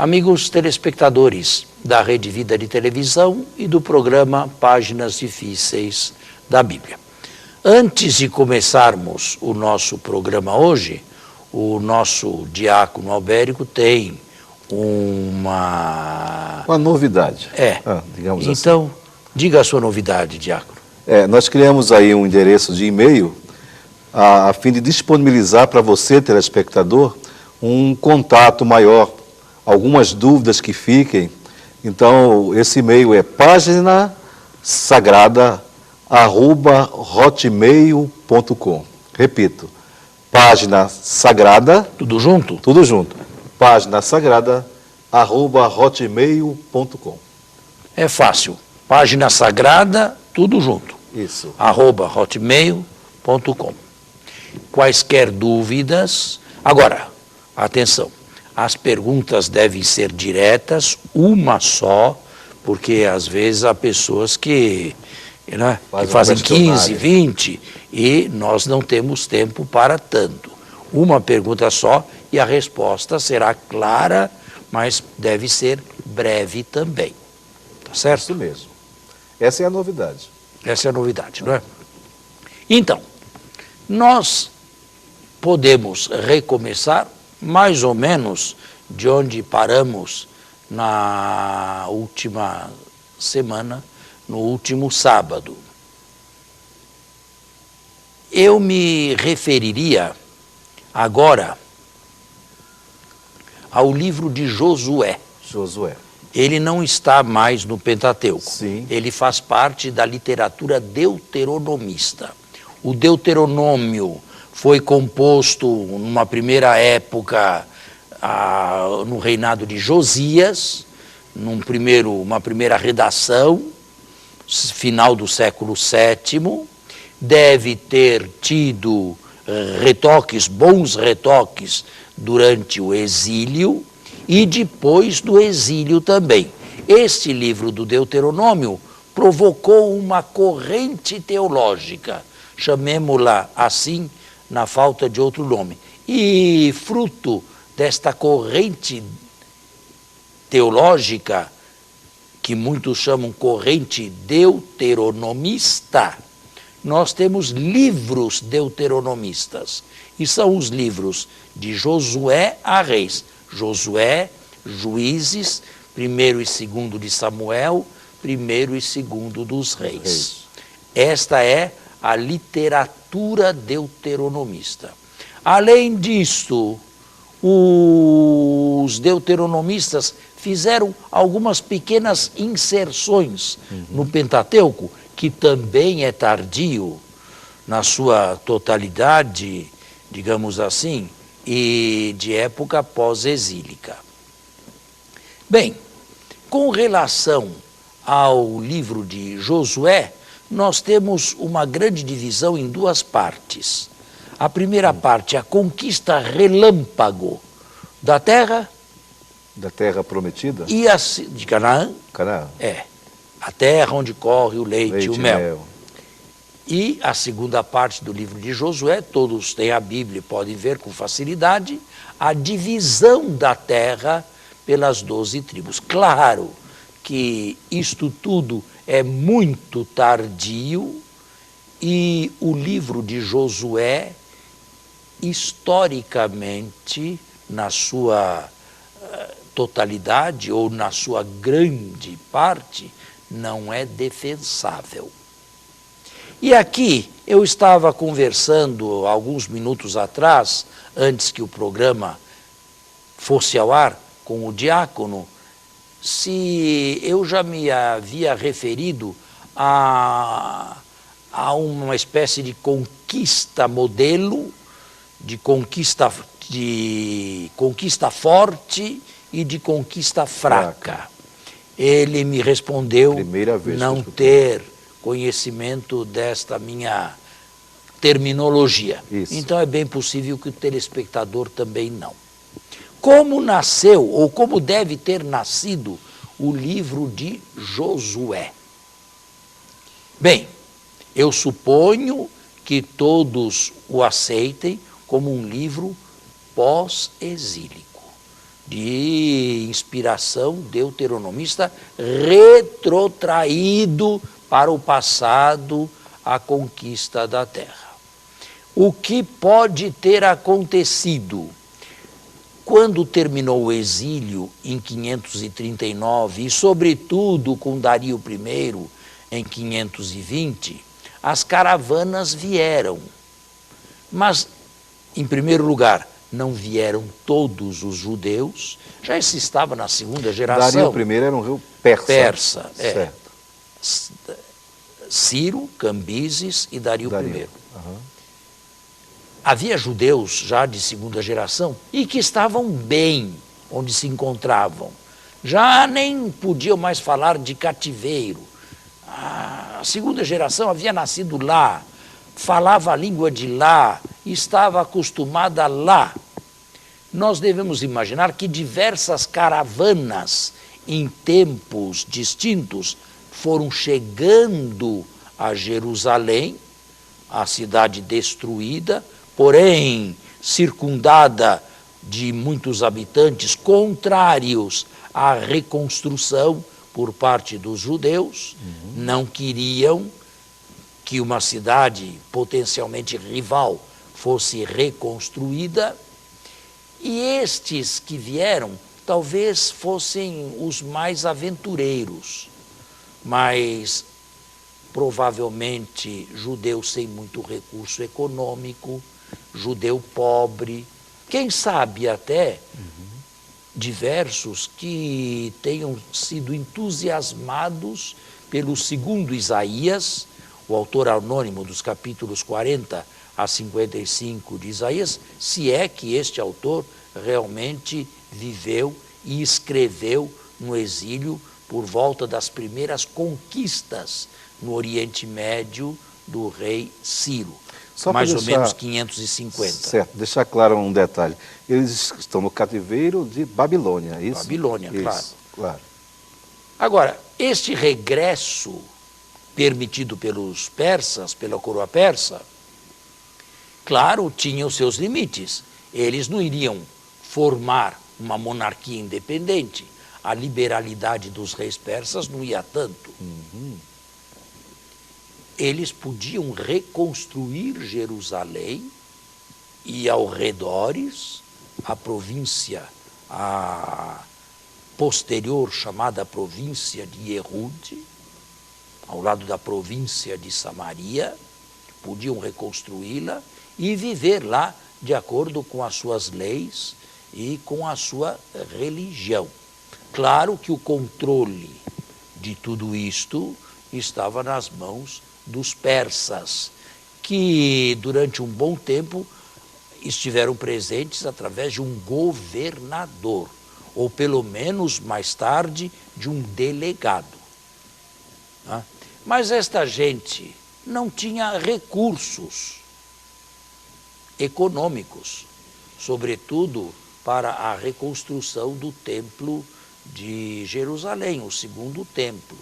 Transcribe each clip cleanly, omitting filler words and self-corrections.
Amigos telespectadores da Rede Vida de Televisão e do programa Páginas Difíceis da Bíblia. Antes de começarmos o nosso programa hoje, o nosso diácono Albérico tem uma novidade. Digamos assim. Então, diga a sua novidade, diácono. Nós criamos aí um endereço de e-mail a fim de disponibilizar para você, telespectador, um contato maior, algumas dúvidas que fiquem. Então, esse e-mail é paginasagrada@hotmail.com. Repito, página sagrada. Tudo junto? Tudo junto. Paginasagrada@hotmail.com. É fácil. Página sagrada, tudo junto. Isso. @hotmail.com. Quaisquer dúvidas. Agora, atenção. As perguntas devem ser diretas, uma só, porque às vezes há pessoas que fazem 15, 20 e nós não temos tempo para tanto. Uma pergunta só e a resposta será clara, mas deve ser breve também. Tá certo? Isso mesmo. Essa é a novidade. Essa é a novidade, não é? Então, nós podemos recomeçar mais ou menos de onde paramos na última semana, no último sábado. Eu me referiria agora ao livro de Josué. Josué. Ele não está mais no Pentateuco. Sim. Ele faz parte da literatura deuteronomista. O Deuteronômio foi composto numa primeira época no reinado de Josias, uma primeira redação, final do século VII, deve ter tido bons retoques durante o exílio e depois do exílio também. Este livro do Deuteronômio provocou uma corrente teológica, chamemo-la assim, na falta de outro nome. E fruto desta corrente teológica, que muitos chamam corrente deuteronomista, nós temos livros deuteronomistas. E são os livros de Josué a Reis. Josué, Juízes, 1º e 2º de Samuel, 1º e 2º dos Reis. Esta é a literatura deuteronomista. Além disto, os deuteronomistas fizeram algumas pequenas inserções no Pentateuco, que também é tardio na sua totalidade, digamos assim, e de época pós-exílica. Bem, com relação ao livro de Josué, nós temos uma grande divisão em duas partes. A primeira parte é a conquista relâmpago da terra. Da terra prometida? E de Canaã. Canaã. A terra onde corre o leite e o mel. E a segunda parte do livro de Josué, todos têm a Bíblia e podem ver com facilidade, a divisão da terra pelas 12 tribos. Claro que isto tudo é muito tardio e o livro de Josué, historicamente, na sua totalidade ou na sua grande parte, não é defensável. E aqui eu estava conversando alguns minutos atrás, antes que o programa fosse ao ar, com o diácono, se eu já me havia referido a uma espécie de conquista modelo, de conquista forte e de conquista fraca. Ele me respondeu não ter conhecimento desta minha terminologia. Isso. Então é bem possível que o telespectador também não. Como nasceu, ou como deve ter nascido, o livro de Josué? Bem, eu suponho que todos o aceitem como um livro pós-exílico. de inspiração deuteronomista, retrotraído para o passado, a conquista da terra. O que pode ter acontecido? Quando terminou o exílio em 539 e, sobretudo, com Dario I em 520, as caravanas vieram. Mas, em primeiro lugar, não vieram todos os judeus, já se estava na segunda geração. Dario I era um rei persa. Persa, é. Certo. Ciro, Cambises e Dario I. Uhum. Havia judeus já de segunda geração e que estavam bem onde se encontravam. Já nem podiam mais falar de cativeiro. A segunda geração havia nascido lá, falava a língua de lá, estava acostumada lá. Nós devemos imaginar que diversas caravanas em tempos distintos foram chegando a Jerusalém, a cidade destruída, porém circundada de muitos habitantes contrários à reconstrução por parte dos judeus. Não queriam que uma cidade potencialmente rival fosse reconstruída, e estes que vieram talvez fossem os mais aventureiros, mas provavelmente judeus sem muito recurso econômico, judeu pobre, quem sabe até diversos que tenham sido entusiasmados pelo segundo Isaías, o autor anônimo dos capítulos 40 a 55 de Isaías, se é que este autor realmente viveu e escreveu no exílio por volta das primeiras conquistas no Oriente Médio do rei Ciro, mais ou menos 550. Certo, deixar claro um detalhe. Eles estão no cativeiro de Babilônia, isso? Babilônia, isso, claro. Claro. Agora, este regresso permitido pelos persas, pela coroa persa, claro, tinha os seus limites. Eles não iriam formar uma monarquia independente. A liberalidade dos reis persas não ia tanto. Eles podiam reconstruir Jerusalém e arredores, a província a posterior chamada província de Yehud, ao lado da província de Samaria, podiam reconstruí-la e viver lá de acordo com as suas leis e com a sua religião. Claro que o controle de tudo isto estava nas mãos dos persas, que durante um bom tempo estiveram presentes através de um governador, ou pelo menos mais tarde de um delegado. Mas esta gente não tinha recursos econômicos, sobretudo para a reconstrução do templo de Jerusalém, o segundo templo.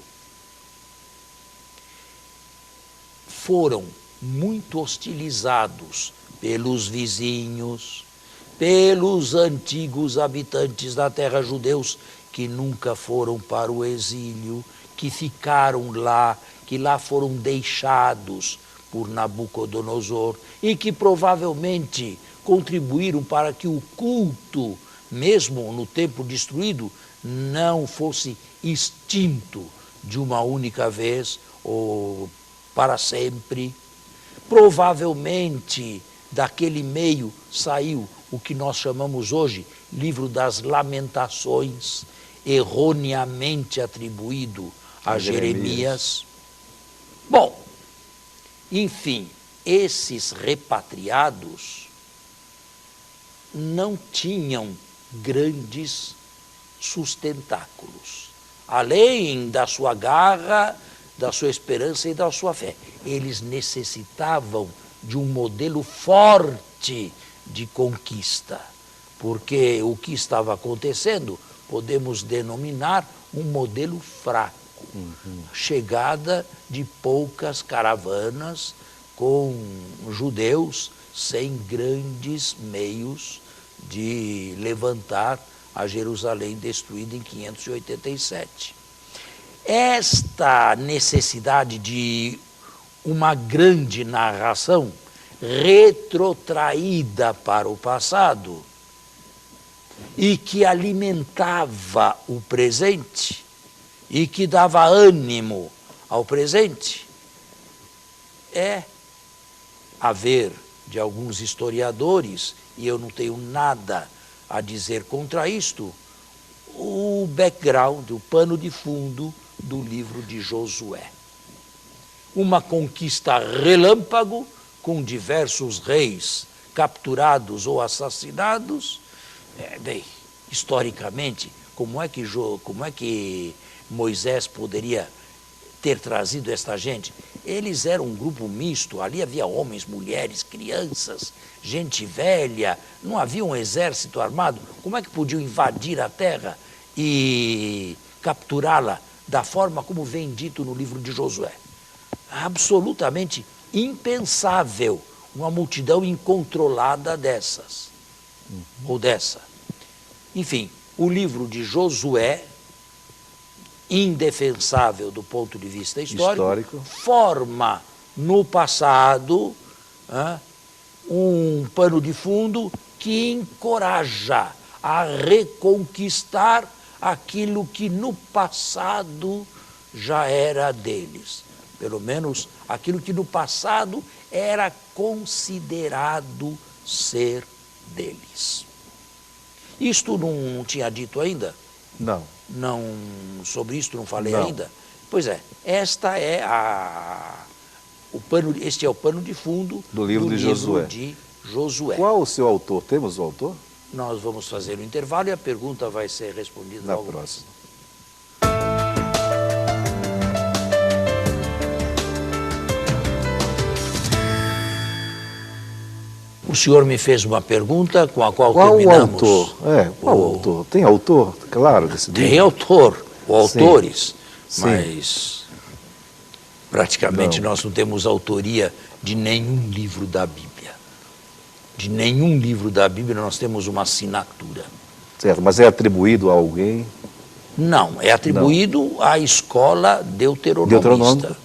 Foram muito hostilizados pelos vizinhos, pelos antigos habitantes da terra, judeus que nunca foram para o exílio, que ficaram lá, que lá foram deixados por Nabucodonosor e que provavelmente contribuíram para que o culto, mesmo no templo destruído, não fosse extinto de uma única vez ou para sempre. Provavelmente daquele meio saiu o que nós chamamos hoje livro das Lamentações, erroneamente atribuído a Jeremias. Bom, enfim, esses repatriados não tinham grandes sustentáculos, além da sua garra, da sua esperança e da sua fé. Eles necessitavam de um modelo forte de conquista, porque o que estava acontecendo podemos denominar um modelo fraco. Chegada de poucas caravanas com judeus sem grandes meios de levantar a Jerusalém destruída em 587. Esta necessidade de uma grande narração retrotraída para o passado e que alimentava o presente e que dava ânimo ao presente, é haver de alguns historiadores, e eu não tenho nada a dizer contra isto, o background, o pano de fundo do livro de Josué. Uma conquista relâmpago, com diversos reis capturados ou assassinados. Bem, historicamente, como é que Moisés poderia ter trazido esta gente? Eles eram um grupo misto, ali havia homens, mulheres, crianças, gente velha, não havia um exército armado. Como é que podiam invadir a terra e capturá-la da forma como vem dito no livro de Josué? Absolutamente impensável uma multidão incontrolada dessas, ou dessa. Enfim, o livro de Josué, indefensável do ponto de vista histórico, forma no passado um pano de fundo que encoraja a reconquistar aquilo que no passado já era deles. Pelo menos aquilo que no passado era considerado ser deles. Isto não tinha dito ainda? Não. Não, sobre isto não falei Não. ainda? Pois é, este é o pano de fundo Do livro de Josué. de Josué. Qual o seu autor? Temos o autor? Nós vamos fazer o intervalo e a pergunta vai ser respondida Na logo mais. próxima. O senhor me fez uma pergunta com a qual Qual o terminamos. autor? Qual o autor? Tem autor, claro, desse livro? Tem autor, ou Sim. autores, Sim. mas praticamente Não. nós não temos autoria de nenhum livro da Bíblia. De nenhum livro da Bíblia nós temos uma assinatura. Certo, mas é atribuído a alguém? Não, é atribuído à escola deuteronomista.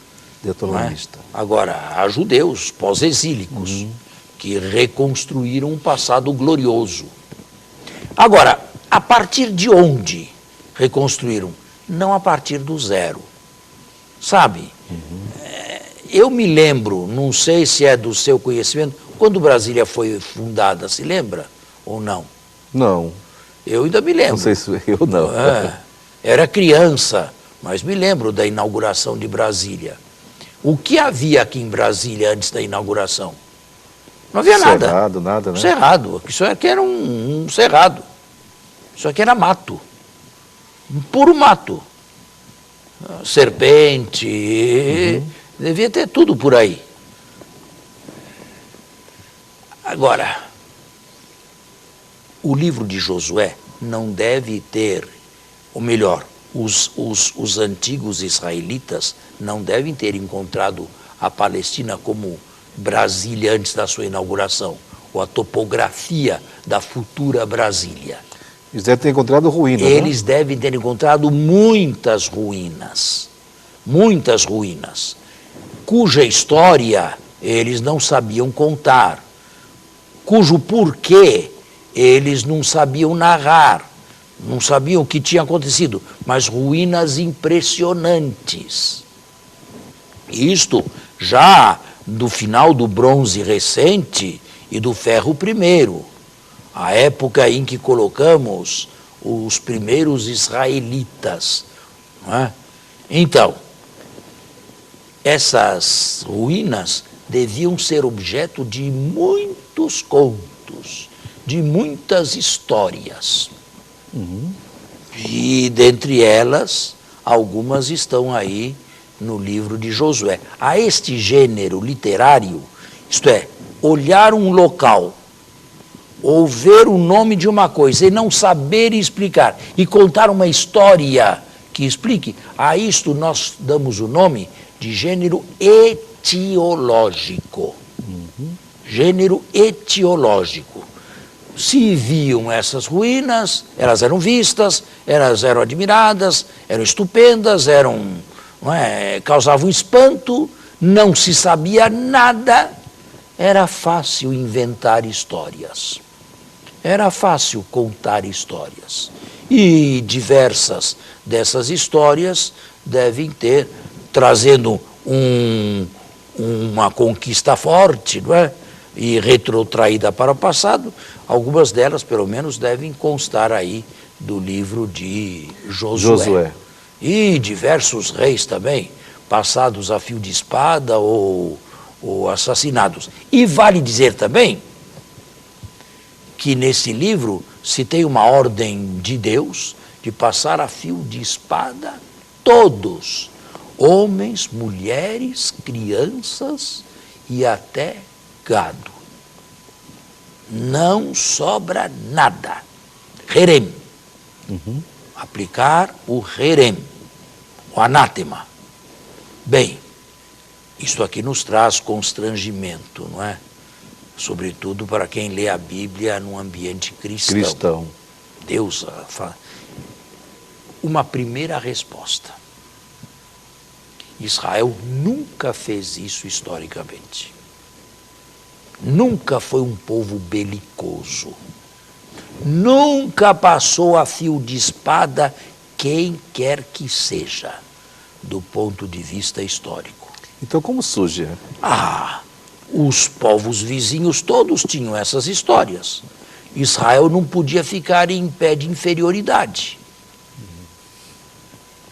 Deuteronomista. Não é? Agora, a judeus pós-exílicos, que reconstruíram um passado glorioso. Agora, a partir de onde reconstruíram? Não a partir do zero. Sabe? Eu me lembro, não sei se é do seu conhecimento, quando Brasília foi fundada, se lembra ou não? Não. Eu ainda me lembro. Não sei se eu não. Era criança, mas me lembro da inauguração de Brasília. O que havia aqui em Brasília antes da inauguração? Não havia nada. Cerrado, nada, né? Cerrado. Isso aqui era um cerrado. Isso aqui era mato. Um puro mato. Serpente, devia ter tudo por aí. Agora, o livro de Josué não deve ter, ou melhor, os antigos israelitas não devem ter encontrado a Palestina como Brasília antes da sua inauguração, ou a topografia da futura Brasília. Eles devem ter encontrado ruínas, Eles devem ter encontrado muitas ruínas, cuja história eles não sabiam contar, cujo porquê eles não sabiam narrar, não sabiam o que tinha acontecido, mas ruínas impressionantes. Isto já do final do bronze recente e do ferro primeiro, a época em que colocamos os primeiros israelitas. Não é? Então, essas ruínas deviam ser objeto de muitos contos, de muitas histórias. E, dentre elas, algumas estão aí no livro de Josué. A este gênero literário, isto é, olhar um local, ou ver o nome de uma coisa e não saber explicar, e contar uma história que explique, a isto nós damos o nome de gênero etiológico. Gênero etiológico. se viam essas ruínas, elas eram vistas, elas eram admiradas, eram estupendas, causavam espanto, não se sabia nada, era fácil inventar histórias, era fácil contar histórias. E diversas dessas histórias devem ter, trazendo uma conquista forte, não é? E retrotraída para o passado, algumas delas, pelo menos, devem constar aí do livro de Josué. E diversos reis também, passados a fio de espada ou assassinados. E vale dizer também que nesse livro se tem uma ordem de Deus de passar a fio de espada todos, homens, mulheres, crianças e até gado. Não sobra nada. Herem. Aplicar o herem, o anátema. Bem, isso aqui nos traz constrangimento, não é? Sobretudo para quem lê a Bíblia num ambiente cristão. Deus fala. Uma primeira resposta. Israel nunca fez isso historicamente. Nunca foi um povo belicoso. Nunca passou a fio de espada quem quer que seja, do ponto de vista histórico. Então como surge? Os povos vizinhos todos tinham essas histórias. Israel não podia ficar em pé de inferioridade.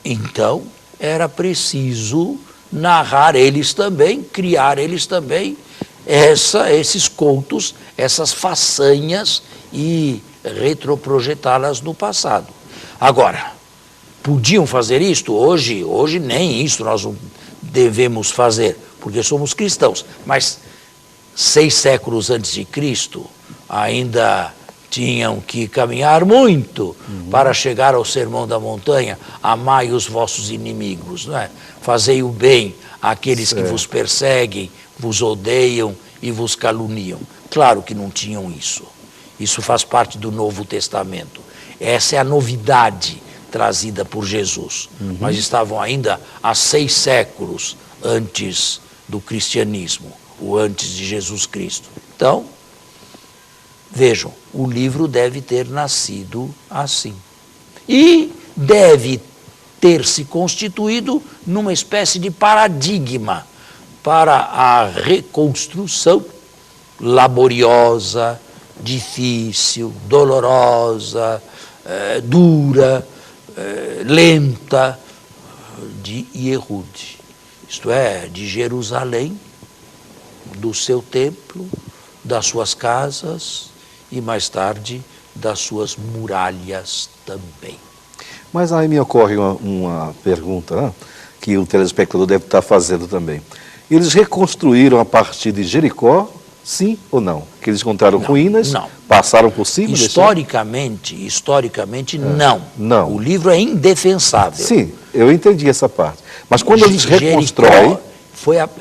Então, era preciso narrar eles também, criar eles também, esses contos, essas façanhas e retroprojetá-las no passado. Agora, podiam fazer isto? Hoje nem isso nós não devemos fazer, porque somos cristãos. Mas 6 séculos antes de Cristo, ainda tinham que caminhar muito para chegar ao Sermão da Montanha. Amai os vossos inimigos, não é? Fazei o bem àqueles que vos perseguem, vos odeiam e vos caluniam. Claro que não tinham isso. Isso faz parte do Novo Testamento. Essa é a novidade trazida por Jesus. Mas estavam ainda há 6 séculos antes do cristianismo, ou antes de Jesus Cristo. Então, vejam, o livro deve ter nascido assim. E deve ter se constituído numa espécie de paradigma para a reconstrução laboriosa, difícil, dolorosa, dura, lenta de Yehud, isto é, de Jerusalém, do seu templo, das suas casas e mais tarde das suas muralhas também. Mas aí me ocorre uma pergunta, né, que o telespectador deve estar fazendo também. Eles reconstruíram a partir de Jericó, sim ou não? Que eles encontraram ruínas, passaram por cima? Historicamente, não. O livro é indefensável. Sim, eu entendi essa parte. Mas quando eles reconstroem...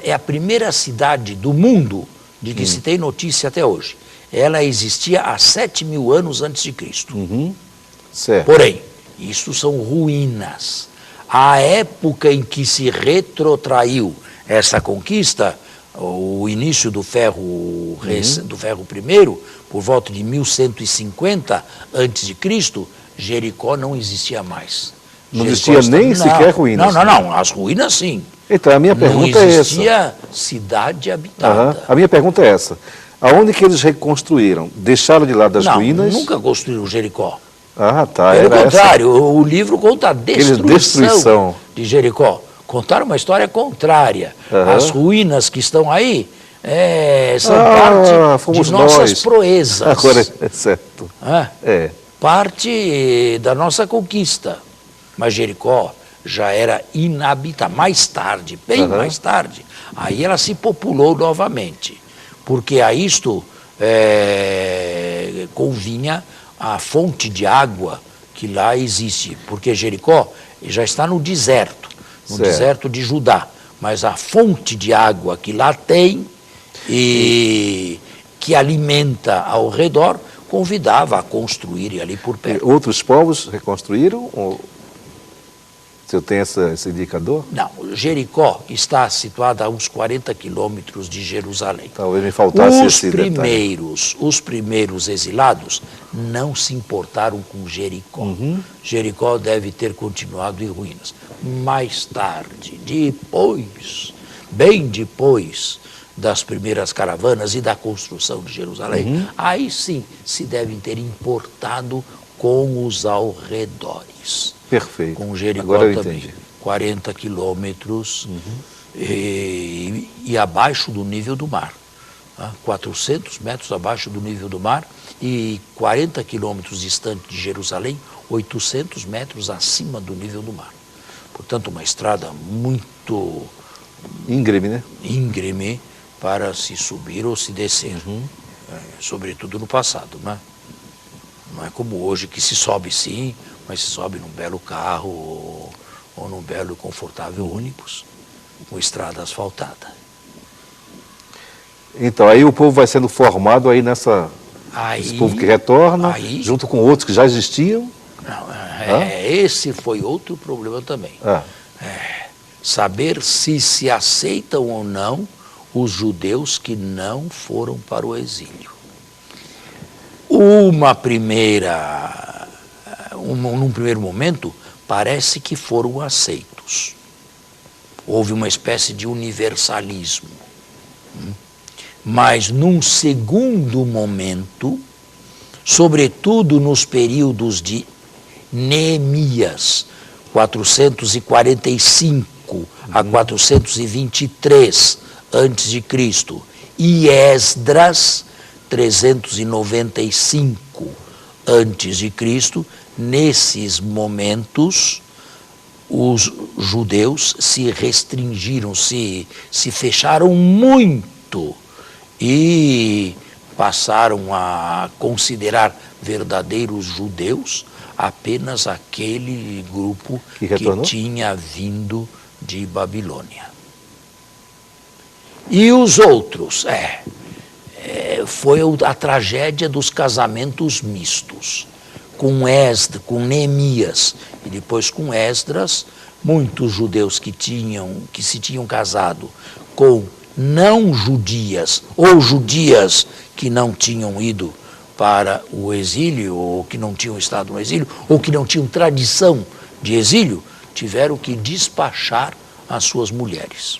É a primeira cidade do mundo de que se tem notícia até hoje. Ela existia há 7.000 anos antes de Cristo. Certo. Porém, isso são ruínas. A época em que se retrotraiu essa conquista, o início do ferro I, por volta de 1150 antes de Cristo, Jericó não existia mais. Não existia nem sequer ruínas? Não, as ruínas sim. Então, a minha pergunta é essa. Não existia cidade habitada. A minha pergunta é essa. Aonde que eles reconstruíram? Deixaram de lado as ruínas? Nunca construíram Jericó. Tá. Pelo contrário, o livro conta a destruição de Jericó. Contaram uma história contrária. As ruínas que estão aí são parte de nossas proezas. Agora é certo. Parte da nossa conquista. Mas Jericó já era inabitável. Mais tarde, bem mais tarde, aí ela se populou novamente. Porque a isto convinha a fonte de água que lá existe. Porque Jericó já está no deserto deserto de Judá. Mas a fonte de água que lá tem e que alimenta ao redor convidava a construírem ali por E perto. outros povos reconstruíram? Ou o senhor tem esse indicador? Não, Jericó está situada a uns 40 quilômetros de Jerusalém. Talvez me faltasse esse detalhe. Os primeiros exilados não se importaram com Jericó. Jericó deve ter continuado em ruínas. Mais tarde, bem depois das primeiras caravanas e da construção de Jerusalém, aí sim se devem ter importado com os arredores. Perfeito. Com Jericó Agora eu também, entendi. 40 quilômetros e abaixo do nível do mar. 400 metros abaixo do nível do mar e 40 quilômetros distante de Jerusalém, 800 metros acima do nível do mar. Portanto, uma estrada muito Íngreme, né? íngreme para se subir ou se descer, sobretudo no passado, né? Não é como hoje que se sobe sim, mas se sobe num belo carro ou num belo e confortável ônibus com estrada asfaltada. Então, aí o povo vai sendo formado aí esse povo que retorna, aí- junto com outros que já existiam. Não, esse foi outro problema também. Saber se aceitam ou não os judeus que não foram para o exílio. Num primeiro momento, parece que foram aceitos. Houve uma espécie de universalismo. Mas num segundo momento, sobretudo nos períodos de Neemias, 445 a 423 a.C., e Esdras, 395 a.C., nesses momentos, os judeus se restringiram, se fecharam muito e passaram a considerar verdadeiros judeus apenas aquele grupo que tinha vindo de Babilônia. E os outros? Foi a tragédia dos casamentos mistos. Com Neemias e depois com Esdras, muitos judeus que se tinham casado com não judias ou judias que não tinham ido para o exílio ou que não tinham estado no exílio ou que não tinham tradição de exílio, tiveram que despachar as suas mulheres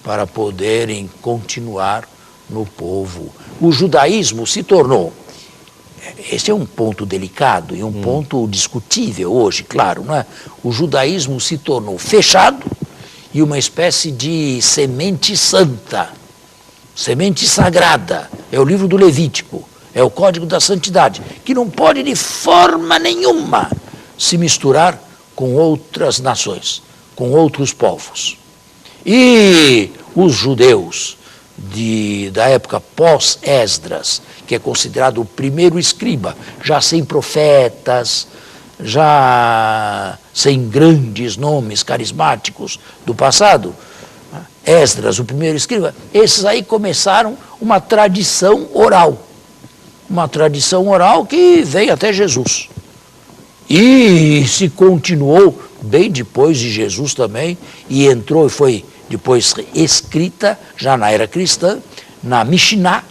para poderem continuar no povo. O judaísmo se tornou, esse é um ponto delicado e um ponto discutível hoje, claro, não é? O judaísmo se tornou fechado e uma espécie de semente santa, semente sagrada. É o livro do Levítico, é o Código da Santidade, que não pode de forma nenhuma se misturar com outras nações, com outros povos. E os judeus da época pós-Esdras, que é considerado o primeiro escriba, já sem profetas, já sem grandes nomes carismáticos do passado, Esdras, o primeiro escriba, esses aí começaram uma tradição oral que veio até Jesus. E se continuou bem depois de Jesus também, e entrou e foi depois escrita, já na era cristã, na Mishnah,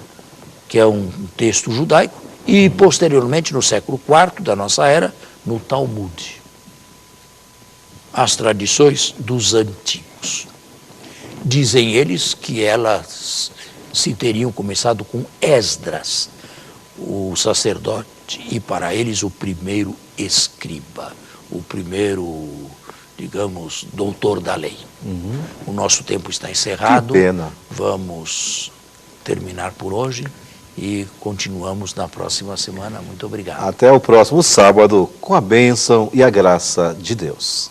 que é um texto judaico, e posteriormente, no século IV da nossa era, no Talmud. As tradições dos antigos. Dizem eles que elas se teriam começado com Esdras, o sacerdote, e para eles o primeiro escriba, o primeiro, digamos, doutor da lei. O nosso tempo está encerrado. Que pena. Vamos terminar por hoje e continuamos na próxima semana. Muito obrigado. Até o próximo sábado, com a bênção e a graça de Deus.